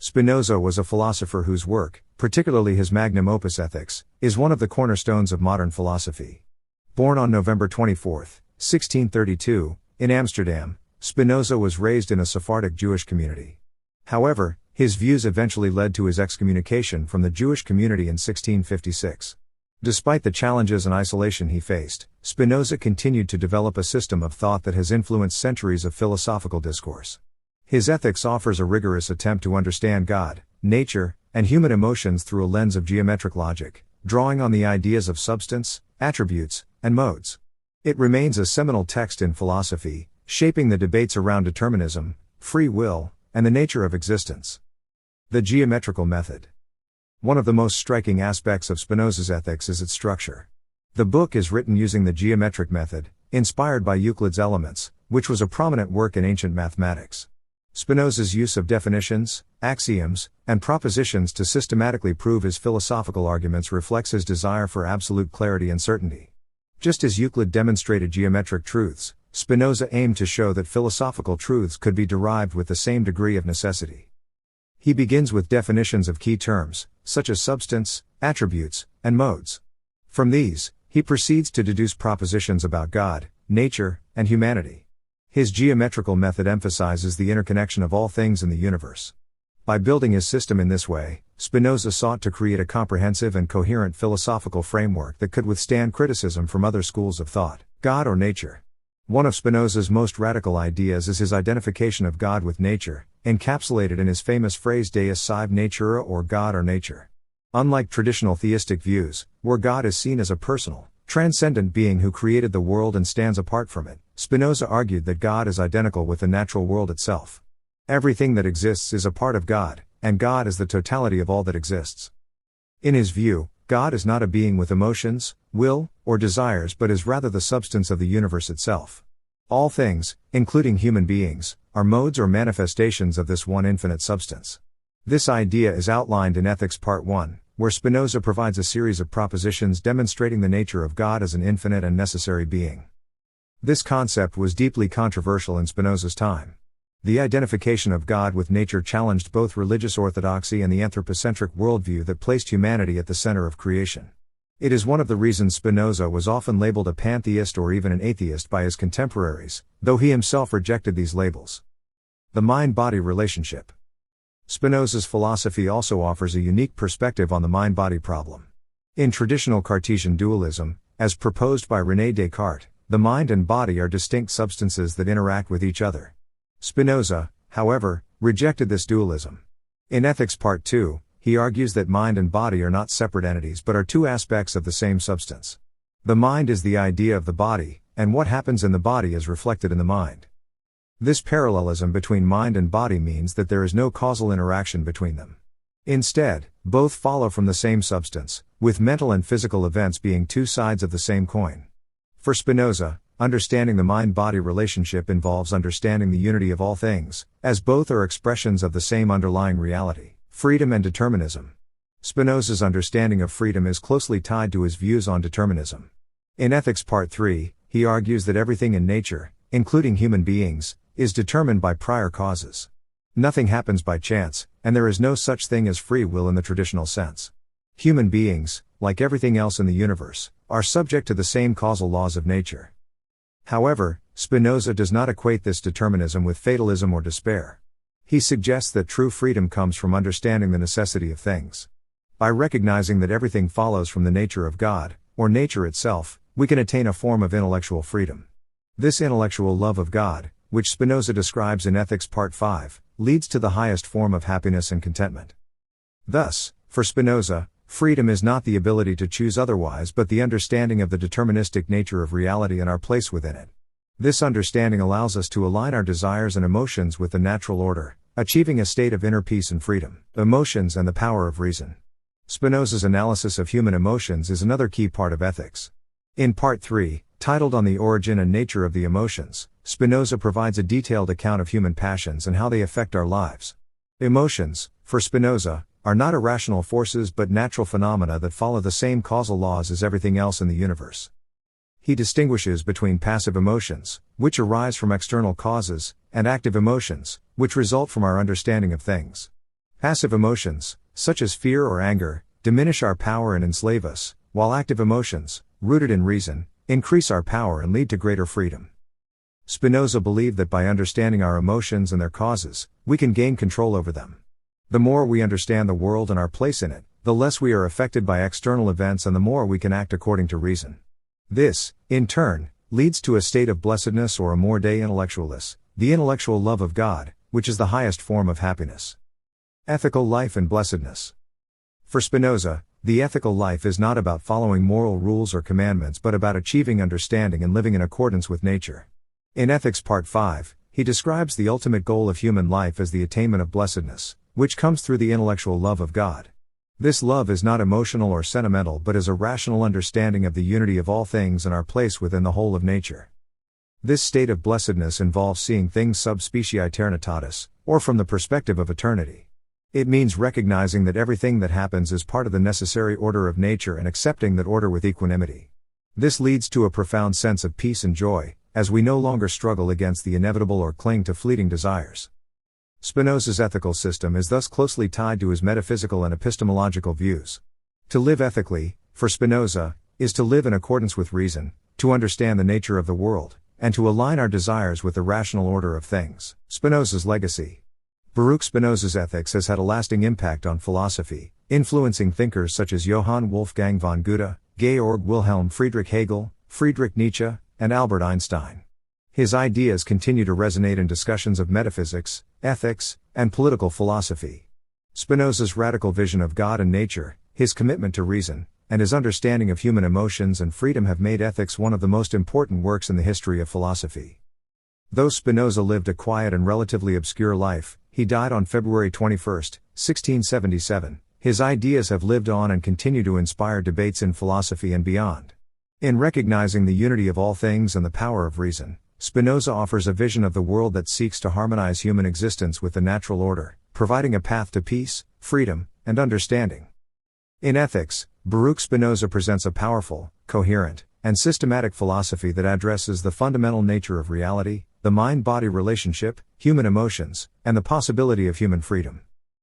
Spinoza was a philosopher whose work, particularly his magnum opus Ethics, is one of the cornerstones of modern philosophy. Born on November 24, 1632, in Amsterdam, Spinoza was raised in a Sephardic Jewish community. However, his views eventually led to his excommunication from the Jewish community in 1656. Despite the challenges and isolation he faced, Spinoza continued to develop a system of thought that has influenced centuries of philosophical discourse. His ethics offers a rigorous attempt to understand God, nature, and human emotions through a lens of geometric logic, drawing on the ideas of substance, attributes, and modes. It remains a seminal text in philosophy, shaping the debates around determinism, free will, and the nature of existence. The geometrical method. One of the most striking aspects of Spinoza's ethics is its structure. The book is written using the geometric method, inspired by Euclid's Elements, which was a prominent work in ancient mathematics. Spinoza's use of definitions, axioms, and propositions to systematically prove his philosophical arguments reflects his desire for absolute clarity and certainty. Just as Euclid demonstrated geometric truths, Spinoza aimed to show that philosophical truths could be derived with the same degree of necessity. He begins with definitions of key terms, such as substance, attributes, and modes. From these, he proceeds to deduce propositions about God, nature, and humanity. His geometrical method emphasizes the interconnection of all things in the universe. By building his system in this way, Spinoza sought to create a comprehensive and coherent philosophical framework that could withstand criticism from other schools of thought, God or nature. One of Spinoza's most radical ideas is his identification of God with nature, encapsulated in his famous phrase Deus sive natura, or God or nature. Unlike traditional theistic views, where God is seen as a personal, transcendent being who created the world and stands apart from it, Spinoza argued that God is identical with the natural world itself. Everything that exists is a part of God, and God is the totality of all that exists. In his view, God is not a being with emotions, will, or desires, but is rather the substance of the universe itself. All things, including human beings, are modes or manifestations of this one infinite substance. This idea is outlined in Ethics Part 1, where Spinoza provides a series of propositions demonstrating the nature of God as an infinite and necessary being. This concept was deeply controversial in Spinoza's time. The identification of God with nature challenged both religious orthodoxy and the anthropocentric worldview that placed humanity at the center of creation. It is one of the reasons Spinoza was often labeled a pantheist or even an atheist by his contemporaries, though he himself rejected these labels. The mind-body relationship. Spinoza's philosophy also offers a unique perspective on the mind-body problem. In traditional Cartesian dualism, as proposed by René Descartes, the mind and body are distinct substances that interact with each other. Spinoza, however, rejected this dualism. In Ethics Part 2, he argues that mind and body are not separate entities but are two aspects of the same substance. The mind is the idea of the body, and what happens in the body is reflected in the mind. This parallelism between mind and body means that there is no causal interaction between them. Instead, both follow from the same substance, with mental and physical events being two sides of the same coin. For Spinoza, understanding the mind-body relationship involves understanding the unity of all things, as both are expressions of the same underlying reality, freedom and determinism. Spinoza's understanding of freedom is closely tied to his views on determinism. In Ethics Part 3, he argues that everything in nature, including human beings, is determined by prior causes. Nothing happens by chance, and there is no such thing as free will in the traditional sense. Human beings, like everything else in the universe, are subject to the same causal laws of nature. However, Spinoza does not equate this determinism with fatalism or despair. He suggests that true freedom comes from understanding the necessity of things. By recognizing that everything follows from the nature of God, or nature itself, we can attain a form of intellectual freedom. This intellectual love of God, which Spinoza describes in Ethics Part 5, leads to the highest form of happiness and contentment. Thus, for Spinoza, freedom is not the ability to choose otherwise but the understanding of the deterministic nature of reality and our place within it. This understanding allows us to align our desires and emotions with the natural order, achieving a state of inner peace and freedom. Emotions and the power of reason. Spinoza's analysis of human emotions is another key part of ethics. In Part 3, titled On the Origin and Nature of the Emotions, Spinoza provides a detailed account of human passions and how they affect our lives. Emotions, for Spinoza, are not irrational forces but natural phenomena that follow the same causal laws as everything else in the universe. He distinguishes between passive emotions, which arise from external causes, and active emotions, which result from our understanding of things. Passive emotions, such as fear or anger, diminish our power and enslave us, while active emotions, rooted in reason, increase our power and lead to greater freedom. Spinoza believed that by understanding our emotions and their causes, we can gain control over them. The more we understand the world and our place in it, the less we are affected by external events and the more we can act according to reason. This, in turn, leads to a state of blessedness or amor Dei intellectualis, the intellectual love of God, which is the highest form of happiness. Ethical life and blessedness. For Spinoza, the ethical life is not about following moral rules or commandments but about achieving understanding and living in accordance with nature. In Ethics Part 5, he describes the ultimate goal of human life as the attainment of blessedness, which comes through the intellectual love of God. This love is not emotional or sentimental but is a rational understanding of the unity of all things and our place within the whole of nature. This state of blessedness involves seeing things sub specie aeternitatis, or from the perspective of eternity. It means recognizing that everything that happens is part of the necessary order of nature and accepting that order with equanimity. This leads to a profound sense of peace and joy, as we no longer struggle against the inevitable or cling to fleeting desires. Spinoza's ethical system is thus closely tied to his metaphysical and epistemological views. To live ethically, for Spinoza, is to live in accordance with reason, to understand the nature of the world, and to align our desires with the rational order of things. Spinoza's legacy. Baruch Spinoza's ethics has had a lasting impact on philosophy, influencing thinkers such as Johann Wolfgang von Goethe, Georg Wilhelm Friedrich Hegel, Friedrich Nietzsche, and Albert Einstein. His ideas continue to resonate in discussions of metaphysics, ethics, and political philosophy. Spinoza's radical vision of God and nature, his commitment to reason, and his understanding of human emotions and freedom have made ethics one of the most important works in the history of philosophy. Though Spinoza lived a quiet and relatively obscure life, he died on February 21, 1677. His ideas have lived on and continue to inspire debates in philosophy and beyond. In recognizing the unity of all things and the power of reason, Spinoza offers a vision of the world that seeks to harmonize human existence with the natural order, providing a path to peace, freedom, and understanding. In ethics, Baruch Spinoza presents a powerful, coherent, and systematic philosophy that addresses the fundamental nature of reality, the mind-body relationship, human emotions, and the possibility of human freedom.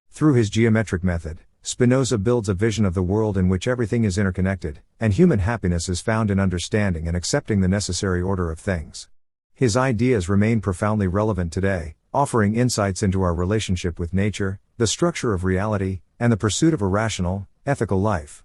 Through his geometric method, Spinoza builds a vision of the world in which everything is interconnected, and human happiness is found in understanding and accepting the necessary order of things. His ideas remain profoundly relevant today, offering insights into our relationship with nature, the structure of reality, and the pursuit of a rational, ethical life.